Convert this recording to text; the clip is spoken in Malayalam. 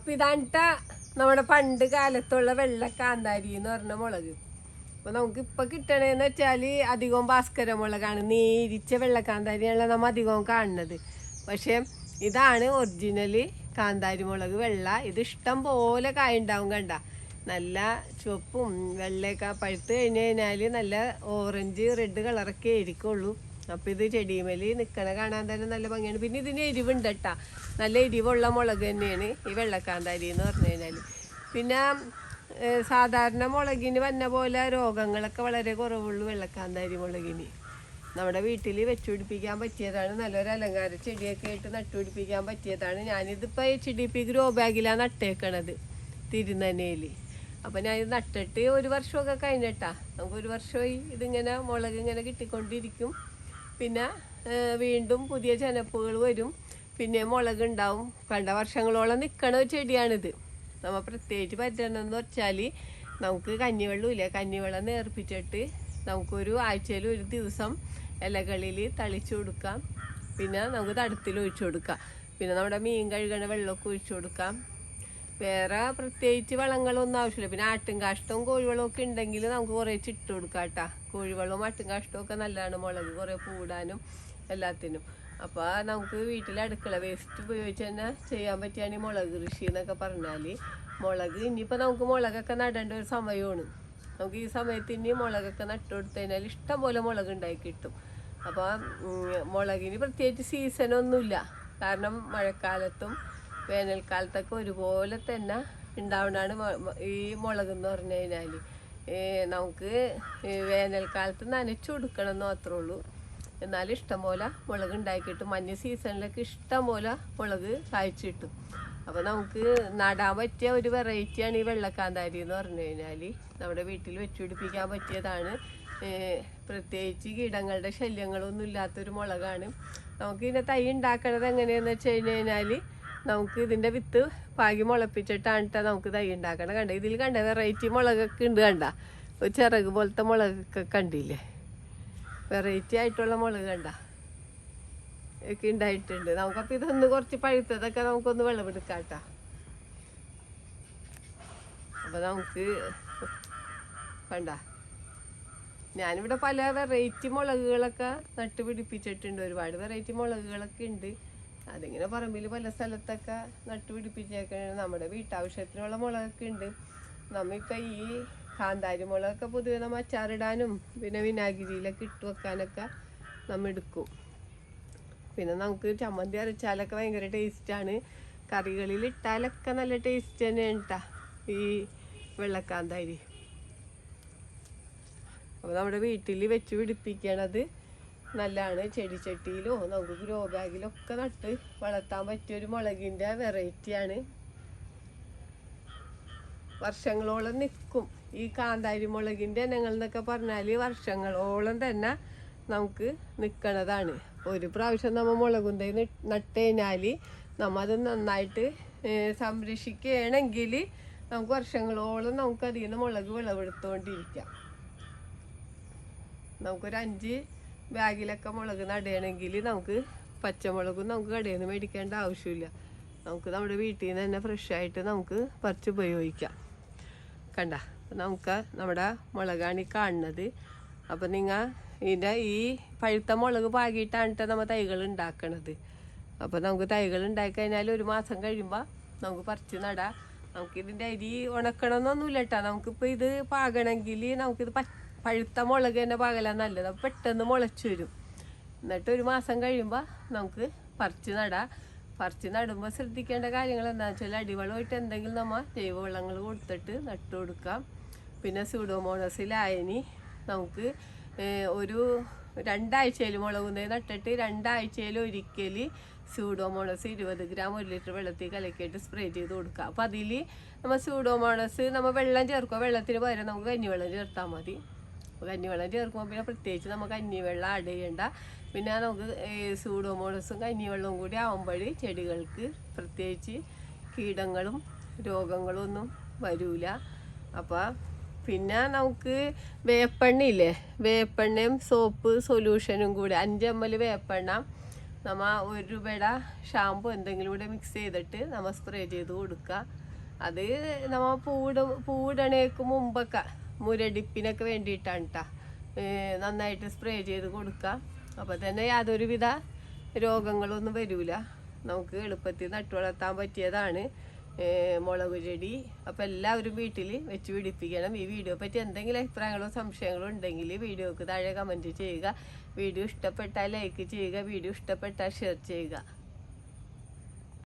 അപ്പൊ ഇതാണ്ട നമ്മുടെ പണ്ട് കാലത്തുള്ള വെള്ള കാന്താരി എന്ന് പറഞ്ഞ മുളക്. അപ്പൊ നമുക്ക് ഇപ്പൊ കിട്ടണേന്ന് വെച്ചാല് അധികവും ഭാസ്കര മുളകാണ്, നേരിച്ച വെള്ളക്കാന്താരിയാണ് നമ്മ അധികവും കാണുന്നത്. പക്ഷെ ഇതാണ് ഒറിജിനല് കാന്താരി മുളക് വെള്ള. ഇത് ഇഷ്ടം പോലെ കായുണ്ടാവും. കണ്ട, നല്ല ചുവപ്പും വെള്ളയൊക്കെ പഴുത്ത് കഴിഞ്ഞ് കഴിഞ്ഞാൽ നല്ല ഓറഞ്ച് റെഡ് കളറൊക്കെ ആയിരിക്കുള്ളൂ. അപ്പം ഇത് ചെടിമേല് നിൽക്കണ കാണാൻ തന്നെ നല്ല ഭംഗിയാണ്. പിന്നെ ഇതിന് എരിവുണ്ട് കേട്ടാ, നല്ല എരിവുള്ള മുളക് തന്നെയാണ് ഈ വെള്ളക്കാന്താരി എന്ന് പറഞ്ഞു കഴിഞ്ഞാൽ. പിന്നെ സാധാരണ മുളകിന് വന്ന പോലെ രോഗങ്ങളൊക്കെ വളരെ കുറവുള്ളൂ വെള്ളക്കാന്താരി മുളകിന്. നമ്മുടെ വീട്ടിൽ വെച്ചുപിടിപ്പിക്കാൻ പറ്റിയതാണ്, നല്ലൊരു അലങ്കാര ചെടിയൊക്കെ ആയിട്ട് നട്ടുപിടിപ്പിക്കാൻ പറ്റിയതാണ്. ഞാനിതിപ്പോൾ HDP ഗ്രോ ബാഗിലാണ് നട്ടേക്കണത് തിരുനനയിൽ. അപ്പം ഞാനിത് നട്ടിട്ട് 1 വർഷമൊക്കെ കഴിഞ്ഞിട്ടാ. നമുക്ക് 1 വർഷമായി ഇതിങ്ങനെ മുളക് ഇങ്ങനെ കിട്ടിക്കൊണ്ടിരിക്കും. പിന്നെ വീണ്ടും പുതിയ ചെനപ്പുകൾ വരും, പിന്നെ മുളക് ഉണ്ടാവും. കണ്ട വർഷങ്ങളോളം നിൽക്കണ ഒരു ചെടിയാണിത്. നമ്മൾ പ്രത്യേകിച്ച് പരിചരണം എന്ന് വെച്ചാൽ നമുക്ക് കഞ്ഞിവെള്ളം ഇല്ല, കഞ്ഞിവെള്ളം നേർപ്പിച്ചിട്ട് നമുക്കൊരു ആഴ്ചയിൽ 1 ദിവസം ഇലകളിൽ തളിച്ചു കൊടുക്കാം. പിന്നെ നമുക്ക് തടത്തിൽ ഒഴിച്ചു കൊടുക്കാം. പിന്നെ നമ്മുടെ മീൻ കഴുകണ വെള്ളമൊക്കെ ഒഴിച്ചു കൊടുക്കാം. വേറെ പ്രത്യേകിച്ച് വളങ്ങളൊന്നും ആവശ്യമില്ല. പിന്നെ ആട്ടുംകാഷ്ടവും കോഴിവെള്ളവും ഒക്കെ ഉണ്ടെങ്കിൽ നമുക്ക് കുറേ ഇട്ട് കൊടുക്കാം കേട്ടോ. കോഴിവെള്ളവും ആട്ടുംകാഷ്ടവും ഒക്കെ നല്ലതാണ് മുളക് കുറേ പൂടാനും എല്ലാത്തിനും. അപ്പോൾ നമുക്ക് വീട്ടിൽ അടുക്കള വേസ്റ്റ് ഉപയോഗിച്ച് തന്നെ ചെയ്യാൻ പറ്റിയാണ് ഈ മുളക് കൃഷി എന്നൊക്കെ പറഞ്ഞാൽ. മുളക് ഇനിയിപ്പോൾ നമുക്ക് മുളകൊക്കെ നടേണ്ട ഒരു സമയമാണ്. നമുക്ക് ഈ സമയത്ത് ഇനി മുളകൊക്കെ നട്ടു കൊടുത്തു കഴിഞ്ഞാൽ ഇഷ്ടം പോലെ മുളക് ഉണ്ടായി കിട്ടും. അപ്പോൾ മുളകിന് പ്രത്യേകിച്ച് സീസണൊന്നുമില്ല. കാരണം മഴക്കാലത്തും വേനൽക്കാലത്തൊക്കെ ഒരുപോലെ തന്നെ ഉണ്ടാവുന്നതാണ് ഈ മുളക് എന്ന് പറഞ്ഞു കഴിഞ്ഞാൽ. നമുക്ക് വേനൽക്കാലത്ത് നനച്ചു കൊടുക്കണം എന്ന് മാത്രമേ ഉള്ളൂ. എന്നാലും ഇഷ്ടം പോലെ മുളക് ഉണ്ടാക്കി കിട്ടും. മഞ്ഞ സീസണിലൊക്കെ ഇഷ്ടം പോലെ മുളക് കായ്ച്ചു കിട്ടും. അപ്പോൾ നമുക്ക് നടാൻ പറ്റിയ ഒരു വെറൈറ്റിയാണ് ഈ വെള്ളക്കാന്താരി എന്ന് പറഞ്ഞു കഴിഞ്ഞാൽ. നമ്മുടെ വീട്ടിൽ വെച്ചുപിടിപ്പിക്കാൻ പറ്റിയതാണ്. പ്രത്യേകിച്ച് കീടങ്ങളുടെ ശല്യങ്ങളൊന്നും ഇല്ലാത്തൊരു മുളകാണ്. നമുക്ക് ഇതിൻ്റെ തൈ ഉണ്ടാക്കണത് എങ്ങനെയാണെന്ന് വെച്ച് കഴിഞ്ഞാൽ നമുക്ക് ഇതിൻ്റെ വിത്ത് പാകി മുളപ്പിച്ചിട്ടാണ് നമുക്ക് തൈ ഉണ്ടാക്കണം. കണ്ട, ഇതിൽ കണ്ട വെറൈറ്റി മുളകൊക്കെ ഉണ്ട്. കണ്ട, ഒരു ചിറക് പോലത്തെ മുളകൊക്കെ കണ്ടില്ലേ, വെറൈറ്റി ആയിട്ടുള്ള മുളക് കണ്ട ഒക്കെ ഉണ്ടായിട്ടുണ്ട്. നമുക്കപ്പോൾ ഇതൊന്ന് കുറച്ച് പഴുത്തതൊക്കെ നമുക്കൊന്ന് വിളവെടുക്കാം കേട്ടോ. അപ്പോൾ നമുക്ക് കണ്ട, ഞാനിവിടെ പല വെറൈറ്റി മുളകുകളൊക്കെ നട്ടുപിടിപ്പിച്ചിട്ടുണ്ട്. ഒരുപാട് വെറൈറ്റി മുളകുകളൊക്കെ ഉണ്ട്. അതിങ്ങനെ പറമ്പിൽ പല സ്ഥലത്തൊക്കെ നട്ടുപിടിപ്പിച്ചേക്കാണ്. നമ്മുടെ വീട്ടാവശ്യത്തിനുള്ള മുളകൊക്കെ ഉണ്ട്. നമ്മളിപ്പോൾ ഈ കാന്താരി മുളകൊക്കെ പൊതുവെ നമ്മൾ അച്ചാറിടാനും പിന്നെ വിനാഗിരിയിലൊക്കെ ഇട്ട് വെക്കാനൊക്കെ നമ്മൾ എടുക്കും. പിന്നെ നമുക്ക് ചമ്മന്തി അരച്ചാലൊക്കെ ഭയങ്കര ടേസ്റ്റാണ്. കറികളിൽ ഇട്ടാലൊക്കെ നല്ല ടേസ്റ്റ് തന്നെയാണ് കേട്ടോ ഈ വെള്ളക്കാന്താരി. അപ്പോൾ നമ്മുടെ വീട്ടിൽ വെച്ച് പിടിപ്പിക്കണത് നല്ലതാണ്. ചെടിച്ചട്ടിയിലോ നമുക്ക് ഗ്രോ ബാഗിലൊക്കെ നട്ട് വളർത്താൻ പറ്റിയൊരു മുളകിൻ്റെ വെറൈറ്റിയാണ്. വർഷങ്ങളോളം നിൽക്കും ഈ കാന്താരി മുളകിൻ്റെ ഇനങ്ങൾ എന്നൊക്കെ പറഞ്ഞാൽ. വർഷങ്ങളോളം തന്നെ നമുക്ക് നിൽക്കണതാണ്. ഒരു പ്രാവശ്യം നമ്മൾ മുളകും തൈ നട്ട് കഴിഞ്ഞാൽ നമ്മൾ അത് നന്നായിട്ട് സംരക്ഷിക്കുകയാണെങ്കിൽ നമുക്ക് വർഷങ്ങളോളം നമുക്ക് അതിൽ നിന്ന് മുളക് വിളവെടുത്തുകൊണ്ടിരിക്കാം. നമുക്കൊരു 5 ബാഗിലൊക്കെ മുളക് നടുകയാണെങ്കിൽ നമുക്ക് പച്ചമുളകും നമുക്ക് കടയിൽ നിന്ന് മേടിക്കേണ്ട ആവശ്യമില്ല. നമുക്ക് നമ്മുടെ വീട്ടിൽ നിന്ന് തന്നെ ഫ്രഷായിട്ട് നമുക്ക് പറിച്ച് ഉപയോഗിക്കാം. കണ്ട, നമുക്ക് നമ്മുടെ മുളകാണ് ഈ കാണുന്നത്. അപ്പം നിങ്ങൾ ഇതിൻ്റെ ഈ പഴുത്ത മുളക് പാകിയിട്ടാണ് നമ്മൾ തൈകൾ ഉണ്ടാക്കണത്. അപ്പോൾ നമുക്ക് തൈകൾ ഉണ്ടാക്കി കഴിഞ്ഞാൽ 1 മാസം കഴിയുമ്പോൾ നമുക്ക് പറിച്ച് നടാം. നമുക്കിതിൻ്റെ അരി ഉണക്കണമെന്നൊന്നുമില്ല കേട്ടോ. നമുക്കിപ്പോൾ ഇത് പാകണമെങ്കിൽ നമുക്കിത് പഴുത്ത മുളക് തന്നെ പാകലാണ് നല്ലത്. അപ്പോൾ പെട്ടെന്ന് മുളച്ചു വരും. എന്നിട്ട് 1 മാസം കഴിയുമ്പോൾ നമുക്ക് പറിച്ച് നടാം. പറിച്ച് നടുമ്പോൾ ശ്രദ്ധിക്കേണ്ട കാര്യങ്ങൾ എന്താണെന്ന് വെച്ചാൽ അടിവളമായിട്ട് എന്തെങ്കിലും നമ്മൾ ജൈവവളങ്ങൾ കൊടുത്തിട്ട് നട്ടു കൊടുക്കാം. പിന്നെ സ്യൂഡോമോണസ് ലായനി നമുക്ക് ഒരു 2 ആഴ്ചയിൽ മുളക് തൈ നട്ടിട്ട് 2 ആഴ്ചയിൽ ഒരിക്കൽ സ്യൂഡോമോണസ് 20 ഗ്രാം 1 ലിറ്റർ വെള്ളത്തിൽ കലക്കിയിട്ട് സ്പ്രേ ചെയ്ത് കൊടുക്കുക. അപ്പോൾ അതിൽ നമ്മൾ സ്യൂഡോമോണസ് നമ്മൾ വെള്ളം ചേർക്കുക. വെള്ളത്തിന് പകരം നമുക്ക് കഞ്ഞിവെള്ളം ചേർത്താൽ മതി. കഞ്ഞിവെള്ളം ചേർക്കുമ്പോൾ പിന്നെ പ്രത്യേകിച്ച് നമുക്ക് കഞ്ഞിവെള്ളം ആഡ് ചെയ്യേണ്ട. പിന്നെ നമുക്ക് സ്യൂഡോമോണസും കഞ്ഞിവെള്ളവും കൂടി ആവുമ്പോൾ ചെടികൾക്ക് പ്രത്യേകിച്ച് കീടങ്ങളും രോഗങ്ങളും ഒന്നും വരില്ല. അപ്പോൾ പിന്നെ നമുക്ക് വേപ്പെണ്ണയില്ലേ, വേപ്പെണ്ണയും സോപ്പ് സൊല്യൂഷനും കൂടി 5 ml വേപ്പെണ്ണ നമ്മൾ 1 രൂപയുടെ ഷാമ്പു എന്തെങ്കിലും കൂടെ മിക്സ് ചെയ്തിട്ട് നമ്മൾ സ്പ്രേ ചെയ്ത് കൊടുക്കുക. അത് നമ്മൾ പൂവിടണേക്ക് മുമ്പൊക്കെ മുരടിപ്പിനൊക്കെ വേണ്ടിയിട്ടാണ് കേട്ടോ നന്നായിട്ട് സ്പ്രേ ചെയ്ത് കൊടുക്കുക. അപ്പോൾ തന്നെ യാതൊരുവിധ രോഗങ്ങളൊന്നും വരില്ല. നമുക്ക് എളുപ്പത്തിൽ നട്ടുവളർത്താൻ പറ്റിയതാണ് മുളക് ചെടി. അപ്പോൾ എല്ലാവരും വീട്ടിൽ വെച്ച് പിടിപ്പിക്കണം. ഈ വീഡിയോ പറ്റി എന്തെങ്കിലും അഭിപ്രായങ്ങളോ സംശയങ്ങളോ ഉണ്ടെങ്കിൽ വീഡിയോക്ക് താഴെ കമൻറ്റ് ചെയ്യുക. വീഡിയോ ഇഷ്ടപ്പെട്ടാൽ ലൈക്ക് ചെയ്യുക, വീഡിയോ ഇഷ്ടപ്പെട്ടാൽ ഷെയർ ചെയ്യുക.